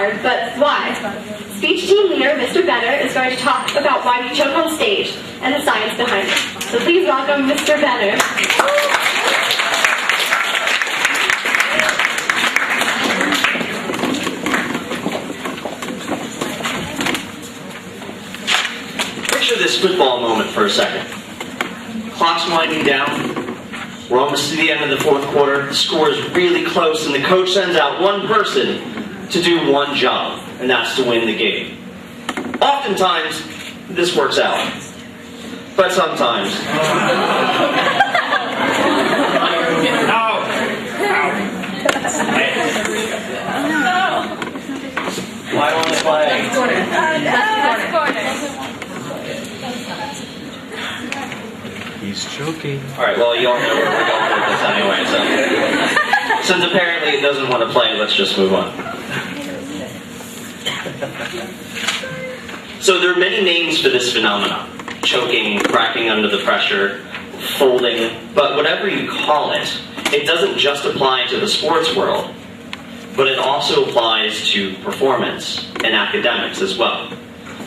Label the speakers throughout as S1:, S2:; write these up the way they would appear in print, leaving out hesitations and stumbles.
S1: hard, but why? Speech team leader, Mr. Benner, is going to talk about why we choke on stage and the science behind it. So please welcome Mr. Benner.
S2: Picture this football moment for a second. Clock's winding down. We're almost to the end of the fourth quarter. The score is really close, and the coach sends out one person to do one job, and that's to win the game. Oftentimes, this works out. But sometimes... Why on the play?
S3: He's choking.
S2: Alright, well, you all know where we're going with this anyway, so... Since apparently it doesn't want to play, let's just move on. So there are many names for this phenomenon. Choking, cracking under the pressure, folding, but whatever you call it, it doesn't just apply to the sports world, but it also applies to performance and academics as well.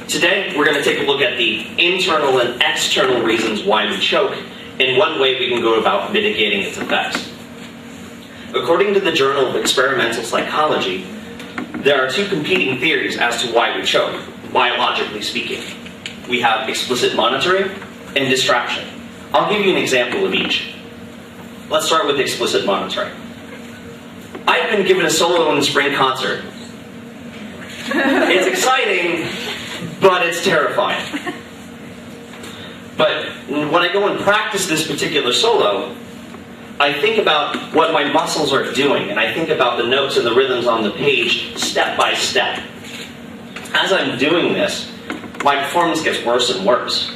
S2: Today, we're going to take a look at the internal and external reasons why we choke, and one way we can go about mitigating its effects. According to the Journal of Experimental Psychology, there are two competing theories as to why we choke, biologically speaking. We have explicit monitoring and distraction. I'll give you an example of each. Let's start with explicit monitoring. I've been given a solo in the spring concert. It's exciting, but it's terrifying. But when I go and practice this particular solo, I think about what my muscles are doing, and I think about the notes and the rhythms on the page step by step. As I'm doing this, my performance gets worse and worse.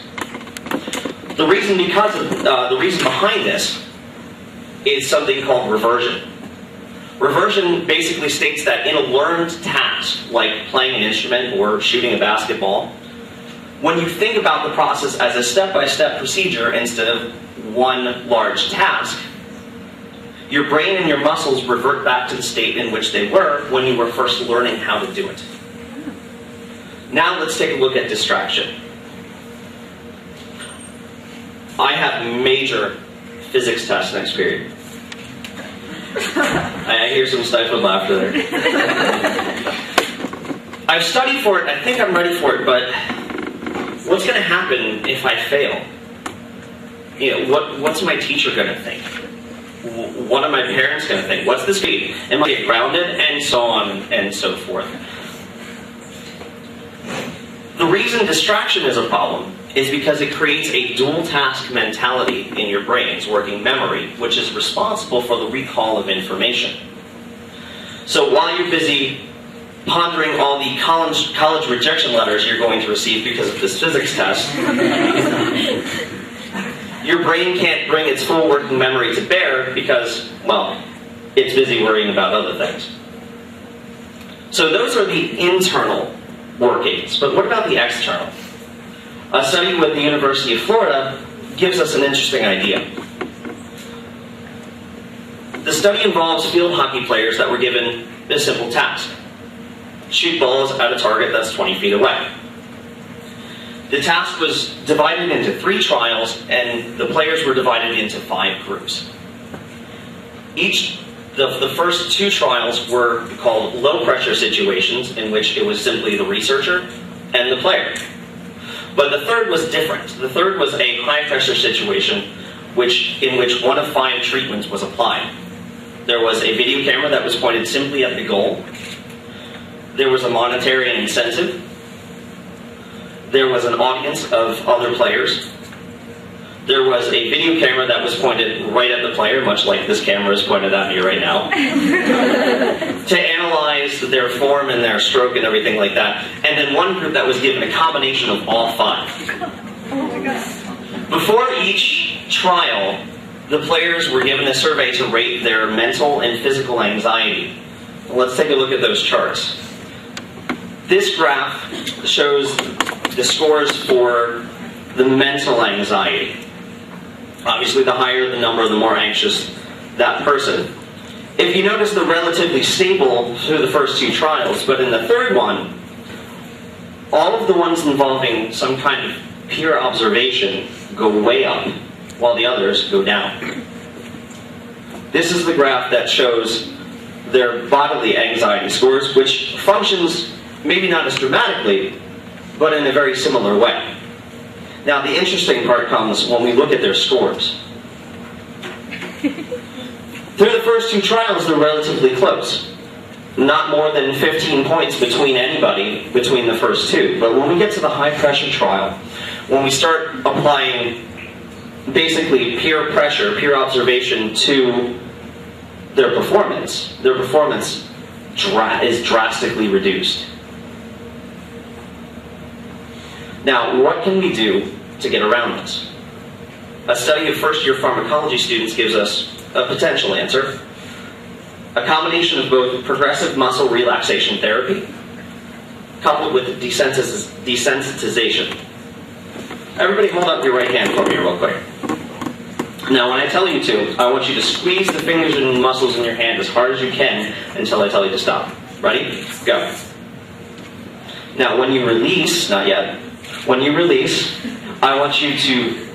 S2: The reason behind this is something called reversion. Reversion basically states that in a learned task, like playing an instrument or shooting a basketball, when you think about the process as a step-by-step procedure instead of one large task, your brain and your muscles revert back to the state in which they were when you were first learning how to do it. Now let's take a look at distraction. I have major physics tests next period. I hear some stifled laughter there. I've studied for it, I think I'm ready for it, but what's going to happen if I fail? You know, what's my teacher going to think? What are my parents going to think? What's the speed? Am I get grounded? And so on and so forth. The reason distraction is a problem is because it creates a dual task mentality in your brain's working memory, which is responsible for the recall of information. So while you're busy pondering all the college rejection letters you're going to receive because of this physics test, your brain can't bring its full working memory to bear because, well, it's busy worrying about other things. So those are the internal workings, but what about the external? A study with the University of Florida gives us an interesting idea. The study involves field hockey players that were given a simple task. Shoot balls at a target that's 20 feet away. The task was divided into 3 trials, and the players were divided into 5 groups. The first 2 trials were called low-pressure situations, in which it was simply the researcher and the player. But the third was different. The third was a high-pressure situation in which one of 5 treatments was applied. There was a video camera that was pointed simply at the goal. There was a monetary incentive. There was an audience of other players. There was a video camera that was pointed right at the player, much like this camera is pointed at me right now, to analyze their form and their stroke and everything like that. And then one group that was given a combination of all 5. Before each trial, the players were given a survey to rate their mental and physical anxiety. Let's take a look at those charts. This graph shows the scores for the mental anxiety. Obviously, the higher the number, the more anxious that person. If you notice, they're relatively stable through the first 2 trials, but in the third one, all of the ones involving some kind of peer observation go way up, while the others go down. This is the graph that shows their bodily anxiety scores, which functions maybe not as dramatically, but in a very similar way. Now, the interesting part comes when we look at their scores. Through the first 2 trials, they're relatively close. Not more than 15 points between anybody between the first 2. But when we get to the high-pressure trial, when we start applying basically peer pressure, peer observation to their performance is drastically reduced. Now, what can we do to get around this? A study of first-year pharmacology students gives us a potential answer. A combination of both progressive muscle relaxation therapy coupled with desensitization. Everybody hold up your right hand for me real quick. Now when I tell you to, I want you to squeeze the fingers and muscles in your hand as hard as you can until I tell you to stop. Ready? Go. Now when you release, not yet, when you release, I want you to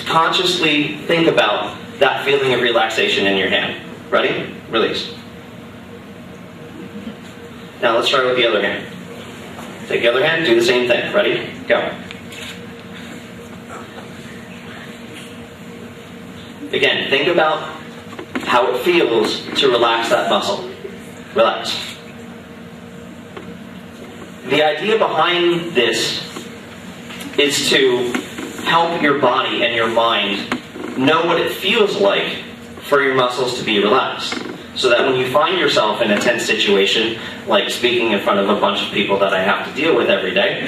S2: consciously think about that feeling of relaxation in your hand. Ready? Release. Now let's try with the other hand. Take the other hand, do the same thing. Ready? Go. Again, think about how it feels to relax that muscle. Relax. The idea behind this is to help your body and your mind know what it feels like for your muscles to be relaxed. So that when you find yourself in a tense situation, like speaking in front of a bunch of people that I have to deal with every day,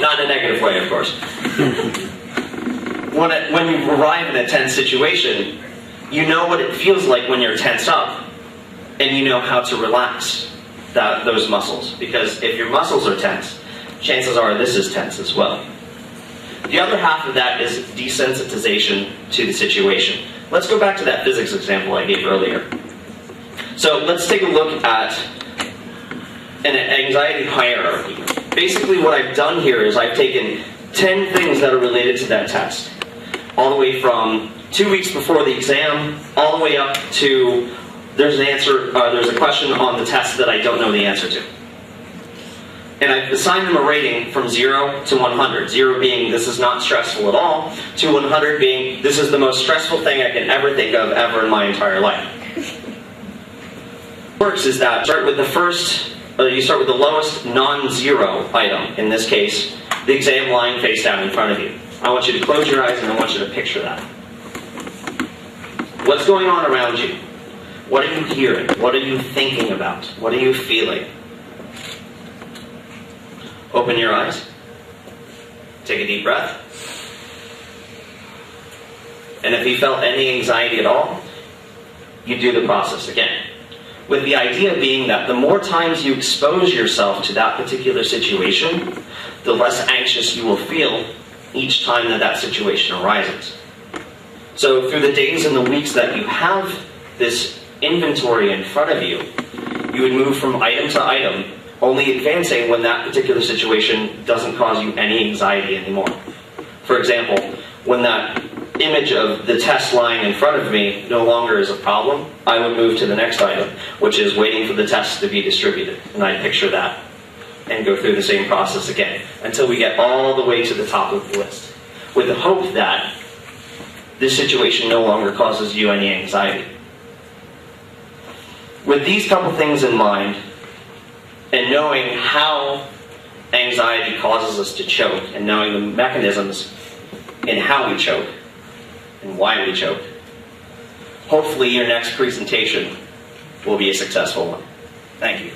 S2: not in a negative way, of course. When you arrive in a tense situation, you know what it feels like when you're tensed up, and you know how to relax those muscles. Because if your muscles are tense, chances are this is tense as well. The other half of that is desensitization to the situation. Let's go back to that physics example I gave earlier. So let's take a look at an anxiety hierarchy. Basically what I've done here is I've taken 10 things that are related to that test. All the way from 2 weeks before the exam, all the way up to there's a question on the test that I don't know the answer to. And I've assigned them a rating from 0 to 100. 0 being this is not stressful at all, to 100 being this is the most stressful thing I can ever think of ever in my entire life. What works is that you start with the lowest non-zero item, in this case, the exam lying face down in front of you. I want you to close your eyes and I want you to picture that. What's going on around you? What are you hearing? What are you thinking about? What are you feeling? Open your eyes. Take a deep breath. And if you felt any anxiety at all, you do the process again. With the idea being that the more times you expose yourself to that particular situation, the less anxious you will feel each time that situation arises. So through the days and the weeks that you have this inventory in front of you, you would move from item to item, only advancing when that particular situation doesn't cause you any anxiety anymore. For example, when that image of the test lying in front of me no longer is a problem, I would move to the next item, which is waiting for the test to be distributed. And I picture that and go through the same process again until we get all the way to the top of the list, with the hope that this situation no longer causes you any anxiety. With these couple things in mind, and knowing how anxiety causes us to choke, and knowing the mechanisms in how we choke, and why we choke, hopefully your next presentation will be a successful one. Thank you.